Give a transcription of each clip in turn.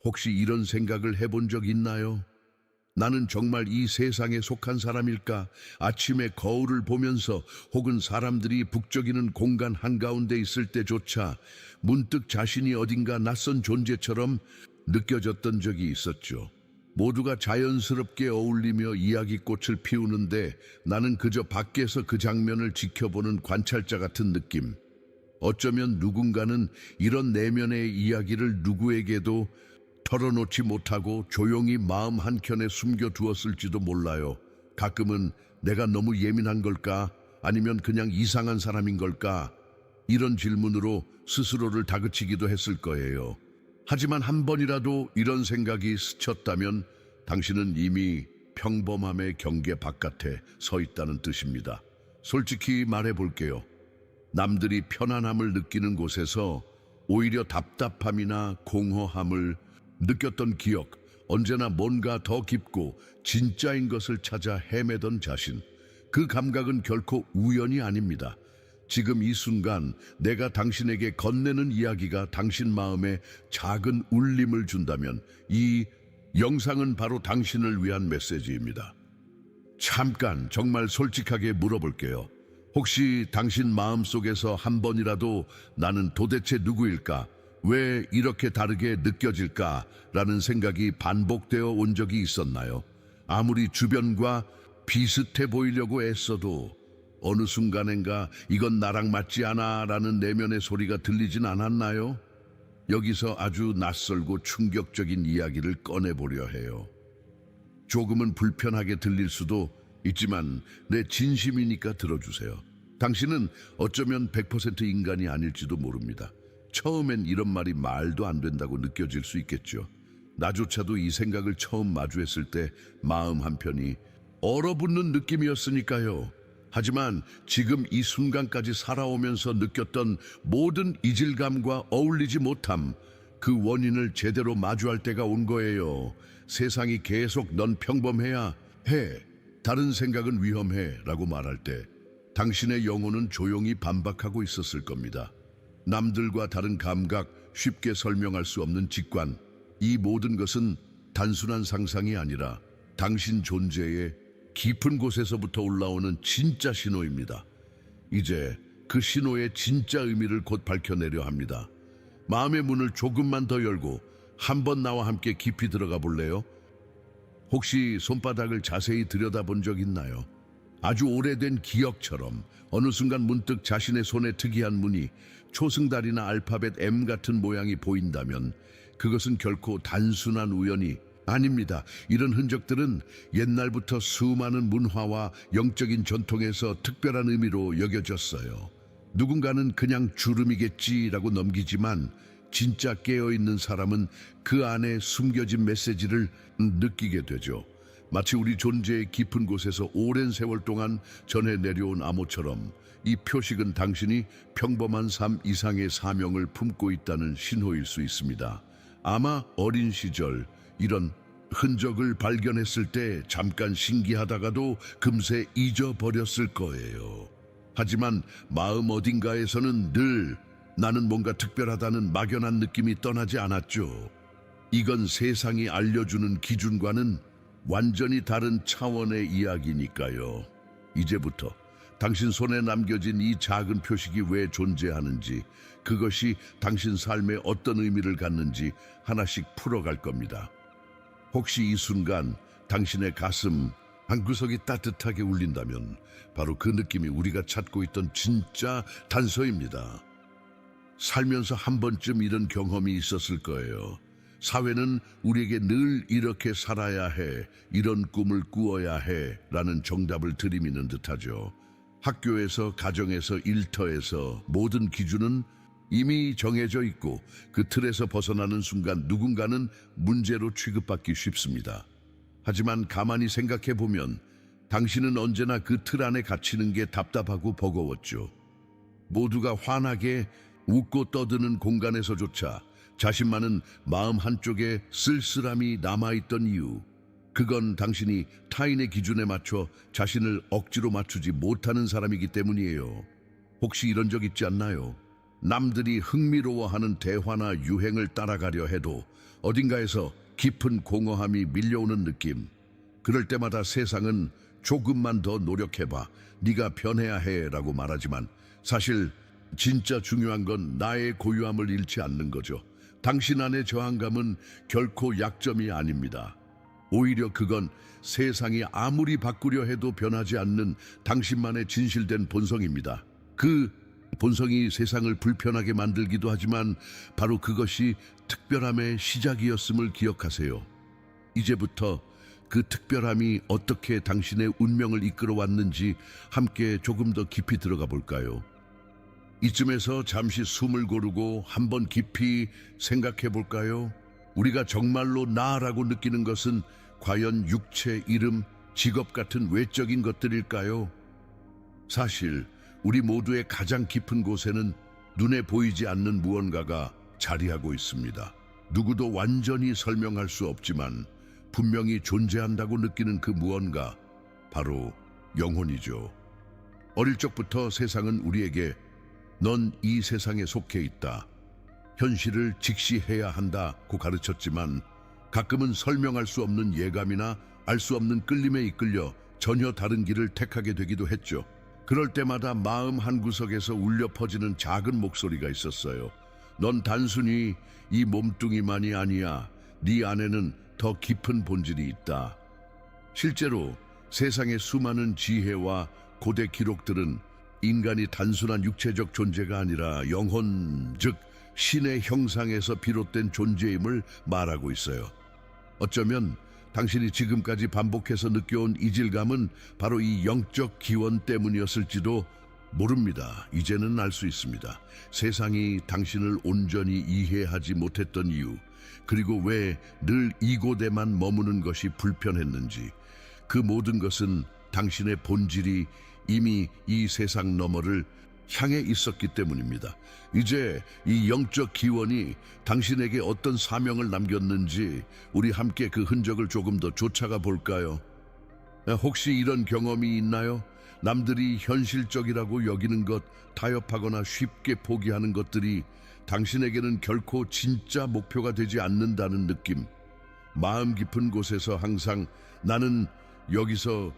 혹시 이런 생각을 해본 적 있나요? 나는 정말 이 세상에 속한 사람일까? 아침에 거울을 보면서 혹은 사람들이 북적이는 공간 한가운데 있을 때조차 문득 자신이 어딘가 낯선 존재처럼 느껴졌던 적이 있었죠. 모두가 자연스럽게 어울리며 이야기꽃을 피우는데 나는 그저 밖에서 그 장면을 지켜보는 관찰자 같은 느낌. 어쩌면 누군가는 이런 내면의 이야기를 누구에게도 털어놓지 못하고 조용히 마음 한켠에 숨겨두었을지도 몰라요. 가끔은 내가 너무 예민한 걸까? 아니면 그냥 이상한 사람인 걸까? 이런 질문으로 스스로를 다그치기도 했을 거예요. 하지만 한 번이라도 이런 생각이 스쳤다면 당신은 이미 평범함의 경계 바깥에 서 있다는 뜻입니다. 솔직히 말해볼게요. 남들이 편안함을 느끼는 곳에서 오히려 답답함이나 공허함을 느꼈던 기억, 언제나 뭔가 더 깊고 진짜인 것을 찾아 헤매던 자신. 그 감각은 결코 우연이 아닙니다. 지금 이 순간 내가 당신에게 건네는 이야기가 당신 마음에 작은 울림을 준다면 이 영상은 바로 당신을 위한 메시지입니다. 잠깐 정말 솔직하게 물어볼게요. 혹시 당신 마음속에서 한 번이라도 나는 도대체 누구일까? 왜 이렇게 다르게 느껴질까? 라는 생각이 반복되어 온 적이 있었나요? 아무리 주변과 비슷해 보이려고 애써도 어느 순간엔가 이건 나랑 맞지 않아 라는 내면의 소리가 들리진 않았나요? 여기서 아주 낯설고 충격적인 이야기를 꺼내보려 해요. 조금은 불편하게 들릴 수도 있지만 내 진심이니까 들어주세요. 당신은 어쩌면 100% 인간이 아닐지도 모릅니다. 처음엔 이런 말이 말도 안 된다고 느껴질 수 있겠죠. 나조차도 이 생각을 처음 마주했을 때 마음 한편이 얼어붙는 느낌이었으니까요. 하지만 지금 이 순간까지 살아오면서 느꼈던 모든 이질감과 어울리지 못함, 그 원인을 제대로 마주할 때가 온 거예요. 세상이 계속 넌 평범해야 해, 다른 생각은 위험해 라고 말할 때 당신의 영혼은 조용히 반박하고 있었을 겁니다. 남들과 다른 감각, 쉽게 설명할 수 없는 직관, 이 모든 것은 단순한 상상이 아니라 당신 존재의 깊은 곳에서부터 올라오는 진짜 신호입니다. 이제 그 신호의 진짜 의미를 곧 밝혀내려 합니다. 마음의 문을 조금만 더 열고 한번 나와 함께 깊이 들어가 볼래요? 혹시 손바닥을 자세히 들여다본 적 있나요? 아주 오래된 기억처럼 어느 순간 문득 자신의 손에 특이한 무늬, 초승달이나 알파벳 M 같은 모양이 보인다면 그것은 결코 단순한 우연이 아닙니다. 이런 흔적들은 옛날부터 수많은 문화와 영적인 전통에서 특별한 의미로 여겨졌어요. 누군가는 그냥 주름이겠지라고 넘기지만 진짜 깨어있는 사람은 그 안에 숨겨진 메시지를 느끼게 되죠. 마치 우리 존재의 깊은 곳에서 오랜 세월 동안 전해 내려온 암호처럼 이 표식은 당신이 평범한 삶 이상의 사명을 품고 있다는 신호일 수 있습니다. 아마 어린 시절 이런 흔적을 발견했을 때 잠깐 신기하다가도 금세 잊어버렸을 거예요. 하지만 마음 어딘가에서는 늘 나는 뭔가 특별하다는 막연한 느낌이 떠나지 않았죠. 이건 세상이 알려주는 기준과는 완전히 다른 차원의 이야기니까요. 이제부터 당신 손에 남겨진 이 작은 표식이 왜 존재하는지, 그것이 당신 삶에 어떤 의미를 갖는지 하나씩 풀어갈 겁니다. 혹시 이 순간 당신의 가슴 한구석이 따뜻하게 울린다면 바로 그 느낌이 우리가 찾고 있던 진짜 단서입니다. 살면서 한 번쯤 이런 경험이 있었을 거예요. 사회는 우리에게 늘 이렇게 살아야 해, 이런 꿈을 꾸어야 해 라는 정답을 들이미는 듯하죠. 학교에서, 가정에서, 일터에서 모든 기준은 이미 정해져 있고 그 틀에서 벗어나는 순간 누군가는 문제로 취급받기 쉽습니다. 하지만 가만히 생각해 보면 당신은 언제나 그 틀 안에 갇히는 게 답답하고 버거웠죠. 모두가 환하게 웃고 떠드는 공간에서조차 자신만은 마음 한쪽에 쓸쓸함이 남아있던 이유, 그건 당신이 타인의 기준에 맞춰 자신을 억지로 맞추지 못하는 사람이기 때문이에요. 혹시 이런 적 있지 않나요? 남들이 흥미로워하는 대화나 유행을 따라가려 해도 어딘가에서 깊은 공허함이 밀려오는 느낌. 그럴 때마다 세상은 조금만 더 노력해봐, 네가 변해야 해라고 말하지만 사실 진짜 중요한 건 나의 고유함을 잃지 않는 거죠. 당신 안의 저항감은 결코 약점이 아닙니다. 오히려 그건 세상이 아무리 바꾸려 해도 변하지 않는 당신만의 진실된 본성입니다. 그 본성이 세상을 불편하게 만들기도 하지만 바로 그것이 특별함의 시작이었음을 기억하세요. 이제부터 그 특별함이 어떻게 당신의 운명을 이끌어 왔는지 함께 조금 더 깊이 들어가 볼까요? 이쯤에서 잠시 숨을 고르고 한번 깊이 생각해 볼까요? 우리가 정말로 나라고 느끼는 것은 과연 육체, 이름, 직업 같은 외적인 것들일까요? 사실 우리 모두의 가장 깊은 곳에는 눈에 보이지 않는 무언가가 자리하고 있습니다. 누구도 완전히 설명할 수 없지만 분명히 존재한다고 느끼는 그 무언가, 바로 영혼이죠. 어릴 적부터 세상은 우리에게 넌 이 세상에 속해 있다, 현실을 직시해야 한다고 가르쳤지만 가끔은 설명할 수 없는 예감이나 알 수 없는 끌림에 이끌려 전혀 다른 길을 택하게 되기도 했죠. 그럴 때마다 마음 한구석에서 울려 퍼지는 작은 목소리가 있었어요. 넌 단순히 이 몸뚱이만이 아니야. 네 안에는 더 깊은 본질이 있다. 실제로 세상의 수많은 지혜와 고대 기록들은 인간이 단순한 육체적 존재가 아니라 영혼, 즉 신의 형상에서 비롯된 존재임을 말하고 있어요. 어쩌면 당신이 지금까지 반복해서 느껴온 이질감은 바로 이 영적 기원 때문이었을지도 모릅니다. 이제는 알 수 있습니다. 세상이 당신을 온전히 이해하지 못했던 이유, 그리고 왜 늘 이곳에만 머무는 것이 불편했는지, 그 모든 것은 당신의 본질이 이미 이 세상 너머를 향해 있었기 때문입니다. 이제 이 영적 기원이 당신에게 어떤 사명을 남겼는지 우리 함께 그 흔적을 조금 더 쫓아가 볼까요? 혹시 이런 경험이 있나요? 남들이 현실적이라고 여기는 것, 타협하거나 쉽게 포기하는 것들이 당신에게는 결코 진짜 목표가 되지 않는다는 느낌. 마음 깊은 곳에서 항상 나는 여기서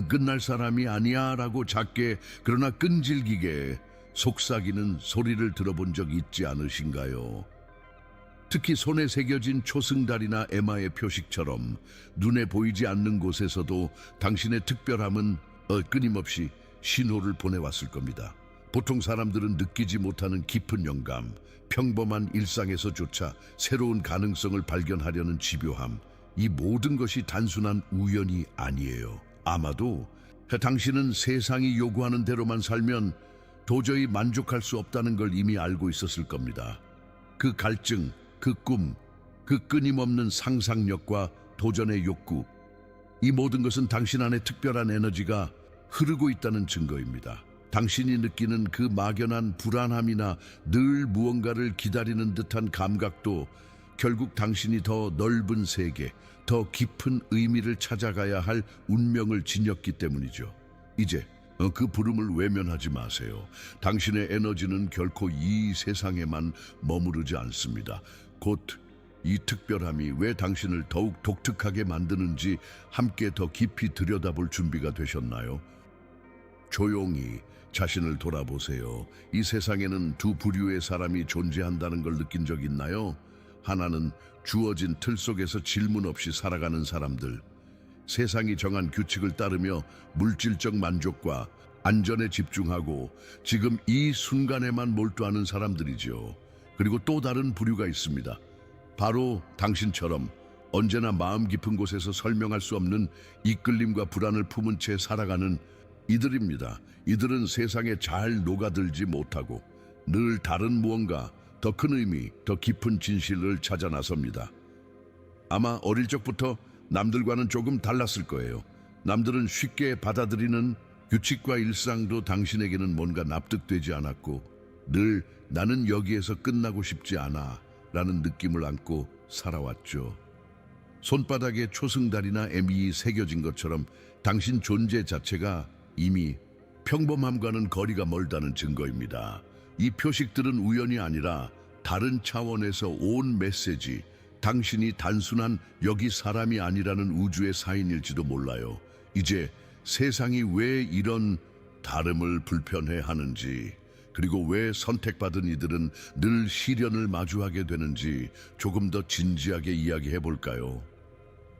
끝날 사람이 아니야 라고 작게 그러나 끈질기게 속삭이는 소리를 들어본 적 있지 않으신가요? 특히 손에 새겨진 초승달이나 에마의 표식처럼 눈에 보이지 않는 곳에서도 당신의 특별함은 끊임없이 신호를 보내왔을 겁니다. 보통 사람들은 느끼지 못하는 깊은 영감, 평범한 일상에서조차 새로운 가능성을 발견하려는 집요함, 이 모든 것이 단순한 우연이 아니에요. 아마도 당신은 세상이 요구하는 대로만 살면 도저히 만족할 수 없다는 걸 이미 알고 있었을 겁니다. 그 갈증, 그 꿈, 그 끊임없는 상상력과 도전의 욕구, 이 모든 것은 당신 안에 특별한 에너지가 흐르고 있다는 증거입니다. 당신이 느끼는 그 막연한 불안함이나 늘 무언가를 기다리는 듯한 감각도 결국 당신이 더 넓은 세계, 더 깊은 의미를 찾아가야 할 운명을 지녔기 때문이죠. 이제 그 부름을 외면하지 마세요. 당신의 에너지는 결코 이 세상에만 머무르지 않습니다. 곧 이 특별함이 왜 당신을 더욱 독특하게 만드는지 함께 더 깊이 들여다볼 준비가 되셨나요? 조용히 자신을 돌아보세요. 이 세상에는 두 부류의 사람이 존재한다는 걸 느낀 적 있나요? 하나는 주어진 틀 속에서 질문 없이 살아가는 사람들, 세상이 정한 규칙을 따르며 물질적 만족과 안전에 집중하고 지금 이 순간에만 몰두하는 사람들이죠. 그리고 또 다른 부류가 있습니다. 바로 당신처럼 언제나 마음 깊은 곳에서 설명할 수 없는 이끌림과 불안을 품은 채 살아가는 이들입니다. 이들은 세상에 잘 녹아들지 못하고 늘 다른 무언가, 더 큰 의미, 더 깊은 진실을 찾아 나섭니다. 아마 어릴 적부터 남들과는 조금 달랐을 거예요. 남들은 쉽게 받아들이는 규칙과 일상도 당신에게는 뭔가 납득되지 않았고 늘 나는 여기에서 끝나고 싶지 않아 라는 느낌을 안고 살아왔죠. 손바닥에 초승달이나 M이 새겨진 것처럼 당신 존재 자체가 이미 평범함과는 거리가 멀다는 증거입니다. 이 표식들은 우연이 아니라 다른 차원에서 온 메시지, 당신이 단순한 여기 사람이 아니라는 우주의 사인일지도 몰라요. 이제 세상이 왜 이런 다름을 불편해 하는지, 그리고 왜 선택받은 이들은 늘 시련을 마주하게 되는지 조금 더 진지하게 이야기해 볼까요?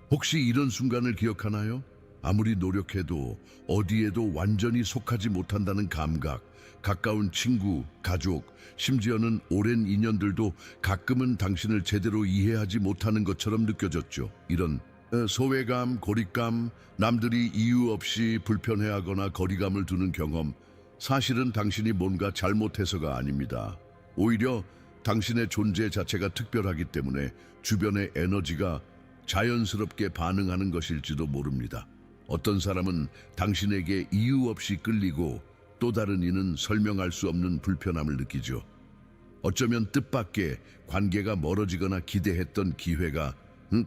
혹시 이런 순간을 기억하나요? 아무리 노력해도 어디에도 완전히 속하지 못한다는 감각, 가까운 친구, 가족, 심지어는 오랜 인연들도 가끔은 당신을 제대로 이해하지 못하는 것처럼 느껴졌죠. 이런 소외감, 고립감, 남들이 이유 없이 불편해하거나 거리감을 두는 경험, 사실은 당신이 뭔가 잘못해서가 아닙니다. 오히려 당신의 존재 자체가 특별하기 때문에 주변의 에너지가 자연스럽게 반응하는 것일지도 모릅니다. 어떤 사람은 당신에게 이유 없이 끌리고 또 다른 이는 설명할 수 없는 불편함을 느끼죠. 어쩌면 뜻밖의 관계가 멀어지거나 기대했던 기회가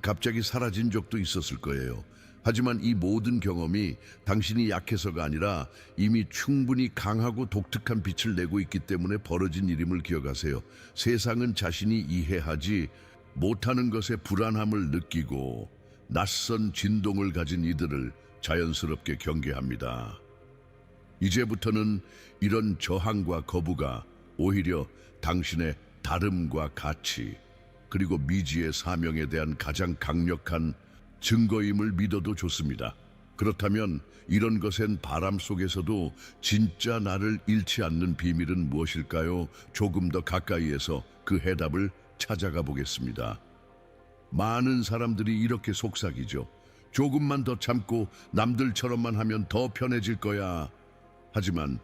갑자기 사라진 적도 있었을 거예요. 하지만 이 모든 경험이 당신이 약해서가 아니라 이미 충분히 강하고 독특한 빛을 내고 있기 때문에 벌어진 일임을 기억하세요. 세상은 자신이 이해하지 못하는 것에 불안함을 느끼고 낯선 진동을 가진 이들을 자연스럽게 경계합니다. 이제부터는 이런 저항과 거부가 오히려 당신의 다름과 가치, 그리고 미지의 사명에 대한 가장 강력한 증거임을 믿어도 좋습니다. 그렇다면 이런 것엔 바람 속에서도 진짜 나를 잃지 않는 비밀은 무엇일까요? 조금 더 가까이에서 그 해답을 찾아가 보겠습니다. 많은 사람들이 이렇게 속삭이죠. 조금만 더 참고 남들처럼만 하면 더 편해질 거야. 하지만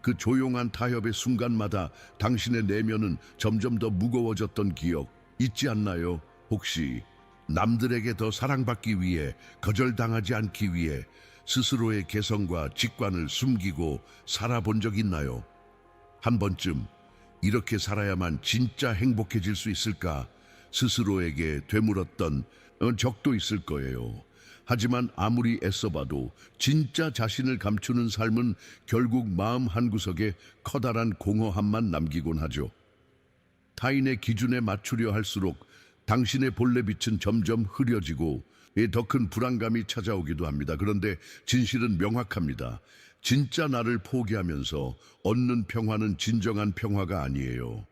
그 조용한 타협의 순간마다 당신의 내면은 점점 더 무거워졌던 기억 잊지 않나요? 혹시 남들에게 더 사랑받기 위해, 거절당하지 않기 위해 스스로의 개성과 직관을 숨기고 살아본 적 있나요? 한 번쯤 이렇게 살아야만 진짜 행복해질 수 있을까 스스로에게 되물었던 적도 있을 거예요. 하지만 아무리 애써봐도 진짜 자신을 감추는 삶은 결국 마음 한구석에 커다란 공허함만 남기곤 하죠. 타인의 기준에 맞추려 할수록 당신의 본래 빛은 점점 흐려지고 더 큰 불안감이 찾아오기도 합니다. 그런데 진실은 명확합니다. 진짜 나를 포기하면서 얻는 평화는 진정한 평화가 아니에요.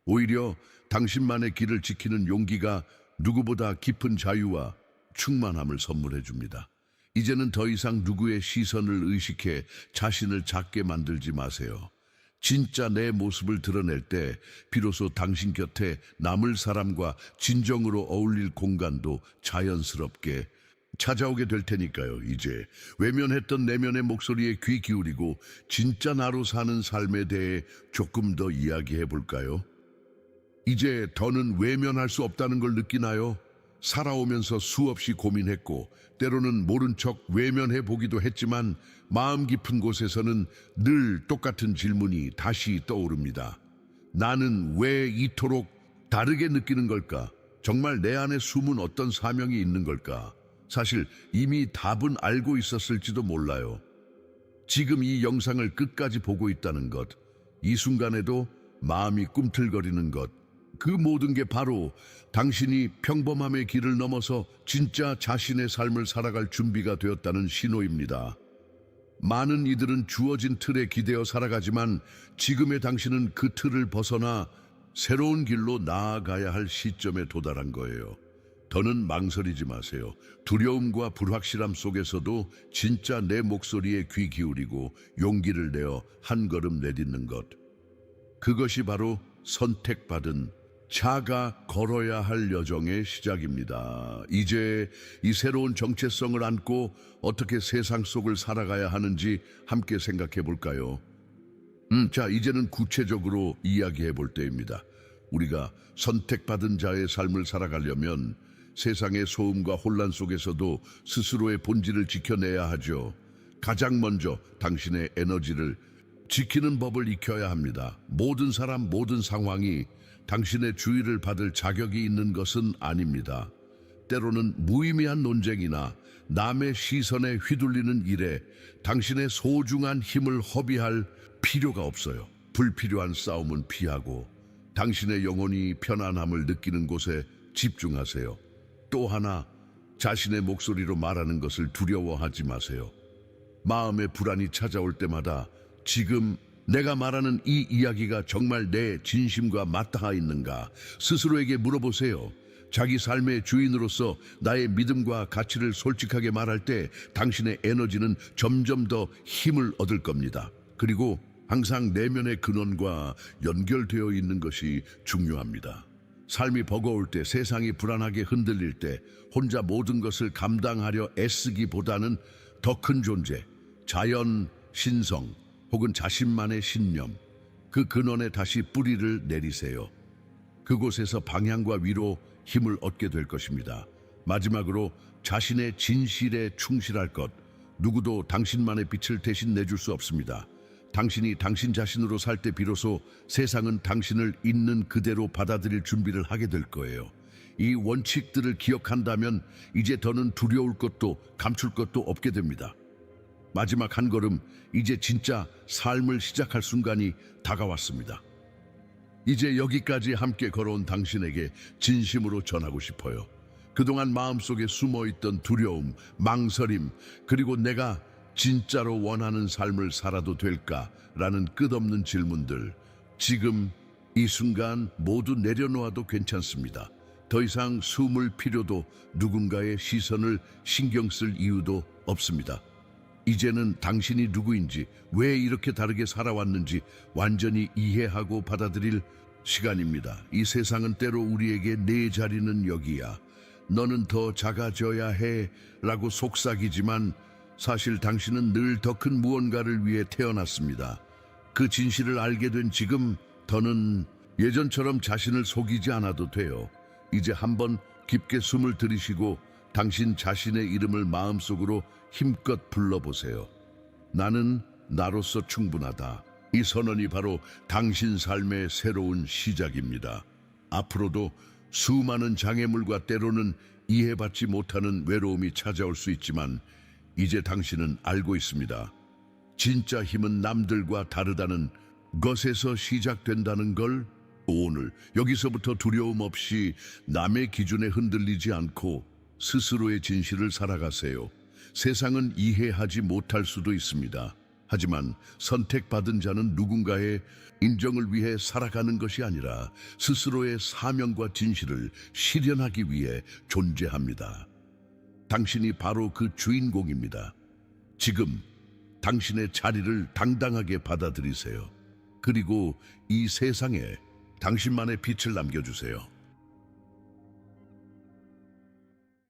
오히려 당신만의 길을 지키는 용기가 누구보다 깊은 자유와 충만함을 선물해 줍니다. 이제는 더 이상 누구의 시선을 의식해 자신을 작게 만들지 마세요. 진짜 내 모습을 드러낼 때 비로소 당신 곁에 남을 사람과 진정으로 어울릴 공간도 자연스럽게 찾아오게 될 테니까요. 이제 외면했던 내면의 목소리에 귀 기울이고 진짜 나로 사는 삶에 대해 조금 더 이야기해 볼까요? 이제 더는 외면할 수 없다는 걸 느끼나요? 살아오면서 수없이 고민했고 때로는 모른 척 외면해 보기도 했지만 마음 깊은 곳에서는 늘 똑같은 질문이 다시 떠오릅니다. 나는 왜 이토록 다르게 느끼는 걸까? 정말 내 안에 숨은 어떤 사명이 있는 걸까? 사실 이미 답은 알고 있었을지도 몰라요. 지금 이 영상을 끝까지 보고 있다는 것, 이 순간에도 마음이 꿈틀거리는 것, 그 모든 게 바로 당신이 평범함의 길을 넘어서 진짜 자신의 삶을 살아갈 준비가 되었다는 신호입니다. 많은 이들은 주어진 틀에 기대어 살아가지만 지금의 당신은 그 틀을 벗어나 새로운 길로 나아가야 할 시점에 도달한 거예요. 더는 망설이지 마세요. 두려움과 불확실함 속에서도 진짜 내 목소리에 귀 기울이고 용기를 내어 한 걸음 내딛는 것. 그것이 바로 선택받은 자가 걸어야 할 여정의 시작입니다. 이제 이 새로운 정체성을 안고 어떻게 세상 속을 살아가야 하는지 함께 생각해 볼까요? 자, 이제는 구체적으로 이야기해 볼 때입니다. 우리가 선택받은 자의 삶을 살아가려면 세상의 소음과 혼란 속에서도 스스로의 본질을 지켜내야 하죠. 가장 먼저 당신의 에너지를 지키는 법을 익혀야 합니다. 모든 사람, 모든 상황이 당신의 주의를 받을 자격이 있는 것은 아닙니다. 때로는 무의미한 논쟁이나 남의 시선에 휘둘리는 일에 당신의 소중한 힘을 허비할 필요가 없어요. 불필요한 싸움은 피하고 당신의 영혼이 편안함을 느끼는 곳에 집중하세요. 또 하나, 자신의 목소리로 말하는 것을 두려워하지 마세요. 마음의 불안이 찾아올 때마다 지금 내가 말하는 이 이야기가 정말 내 진심과 맞닿아 있는가 스스로에게 물어보세요. 자기 삶의 주인으로서 나의 믿음과 가치를 솔직하게 말할 때 당신의 에너지는 점점 더 힘을 얻을 겁니다. 그리고 항상 내면의 근원과 연결되어 있는 것이 중요합니다. 삶이 버거울 때, 세상이 불안하게 흔들릴 때 혼자 모든 것을 감당하려 애쓰기보다는 더 큰 존재, 자연, 신성 혹은 자신만의 신념, 그 근원에 다시 뿌리를 내리세요. 그곳에서 방향과 위로 힘을 얻게 될 것입니다. 마지막으로 자신의 진실에 충실할 것. 누구도 당신만의 빛을 대신 내줄 수 없습니다. 당신이 당신 자신으로 살 때 비로소 세상은 당신을 있는 그대로 받아들일 준비를 하게 될 거예요. 이 원칙들을 기억한다면 이제 더는 두려울 것도 감출 것도 없게 됩니다. 마지막 한 걸음, 이제 진짜 삶을 시작할 순간이 다가왔습니다. 이제 여기까지 함께 걸어온 당신에게 진심으로 전하고 싶어요. 그동안 마음속에 숨어있던 두려움, 망설임, 그리고 내가 진짜로 원하는 삶을 살아도 될까라는 끝없는 질문들, 지금 이 순간 모두 내려놓아도 괜찮습니다. 더 이상 숨을 필요도 누군가의 시선을 신경 쓸 이유도 없습니다. 이제는 당신이 누구인지, 왜 이렇게 다르게 살아왔는지 완전히 이해하고 받아들일 시간입니다. 이 세상은 때로 우리에게 내 자리는 여기야, 너는 더 작아져야 해 라고 속삭이지만 사실 당신은 늘 더 큰 무언가를 위해 태어났습니다. 그 진실을 알게 된 지금 더는 예전처럼 자신을 속이지 않아도 돼요. 이제 한번 깊게 숨을 들이쉬고 당신 자신의 이름을 마음속으로 힘껏 불러보세요. 나는 나로서 충분하다. 이 선언이 바로 당신 삶의 새로운 시작입니다. 앞으로도 수많은 장애물과 때로는 이해받지 못하는 외로움이 찾아올 수 있지만 이제 당신은 알고 있습니다. 진짜 힘은 남들과 다르다는 것에서 시작된다는 걸. 오늘 여기서부터 두려움 없이 남의 기준에 흔들리지 않고 스스로의 진실을 살아가세요. 세상은 이해하지 못할 수도 있습니다. 하지만 선택받은 자는 누군가의 인정을 위해 살아가는 것이 아니라 스스로의 사명과 진실을 실현하기 위해 존재합니다. 당신이 바로 그 주인공입니다. 지금 당신의 자리를 당당하게 받아들이세요. 그리고 이 세상에 당신만의 빛을 남겨주세요.